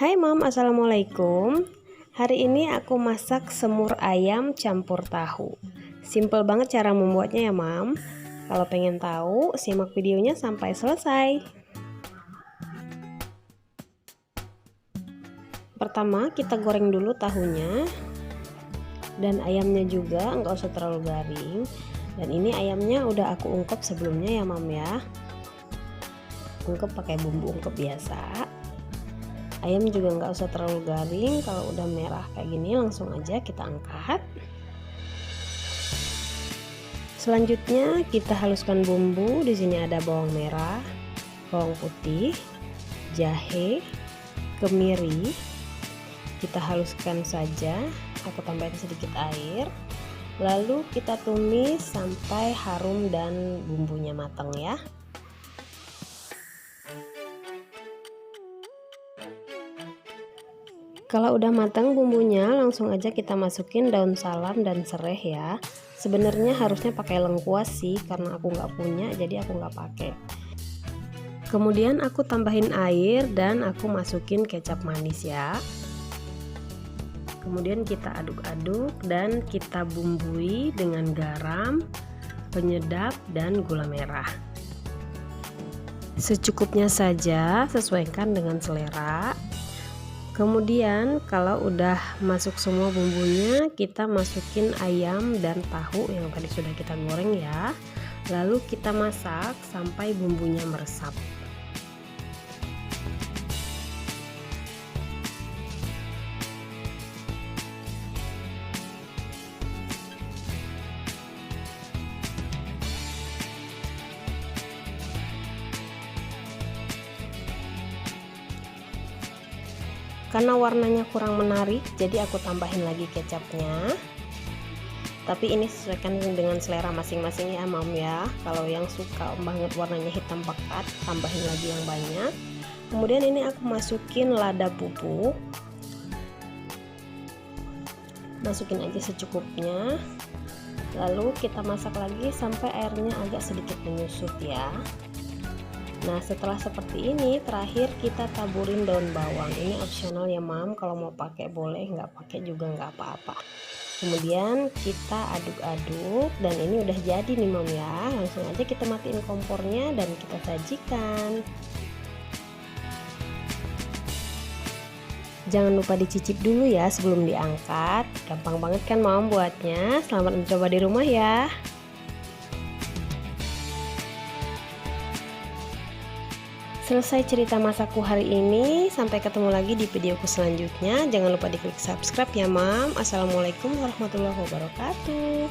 Hai Mam, Assalamualaikum. Hari ini aku masak semur ayam campur tahu. Simple banget cara membuatnya ya Mam. Kalau pengen tahu, simak videonya sampai selesai. Pertama, kita goreng dulu tahunya. Dan ayamnya juga nggak usah terlalu garing. Dan ini ayamnya udah aku ungkep sebelumnya ya Mam ya. Ungkep pakai bumbu ungkep biasa. Ayam juga nggak usah terlalu garing. Kalau udah merah kayak gini langsung aja kita angkat. Selanjutnya kita haluskan bumbu. Di sini ada bawang merah, bawang putih, jahe, kemiri. Kita haluskan saja. Aku tambahin sedikit air. Lalu kita tumis sampai harum dan bumbunya matang ya. Kalau udah matang bumbunya, langsung aja kita masukin daun salam dan serai ya. Sebenarnya harusnya pakai lengkuas sih, karena aku nggak punya, jadi aku nggak pakai. Kemudian aku tambahin air dan aku masukin kecap manis ya. Kemudian kita aduk-aduk dan kita bumbui dengan garam, penyedap, dan gula merah. Secukupnya saja, sesuaikan dengan selera. Kemudian kalau udah masuk semua bumbunya, kita masukin ayam dan tahu yang tadi sudah kita goreng ya. Lalu kita masak sampai bumbunya meresap. Karena warnanya kurang menarik, jadi aku tambahin lagi kecapnya. Tapi ini sesuaikan dengan selera masing-masing ya Mam ya. Kalau yang suka banget warnanya hitam pekat, tambahin lagi yang banyak. Kemudian ini aku masukin lada bubuk. Masukin aja secukupnya. Lalu kita masak lagi sampai airnya agak sedikit menyusut ya. Nah setelah seperti ini, terakhir kita taburin daun bawang. Ini opsional ya Mam, kalau mau pakai boleh, nggak pakai juga nggak apa-apa. Kemudian kita aduk-aduk dan ini udah jadi nih Mam ya. Langsung aja kita matiin kompornya dan kita sajikan. Jangan lupa dicicip dulu ya sebelum diangkat. Gampang banget kan Mam buatnya. Selamat mencoba di rumah ya. Selesai cerita masakku hari ini. Sampai ketemu lagi di videoku selanjutnya. Jangan lupa diklik subscribe ya Mam. Assalamualaikum warahmatullahi wabarakatuh.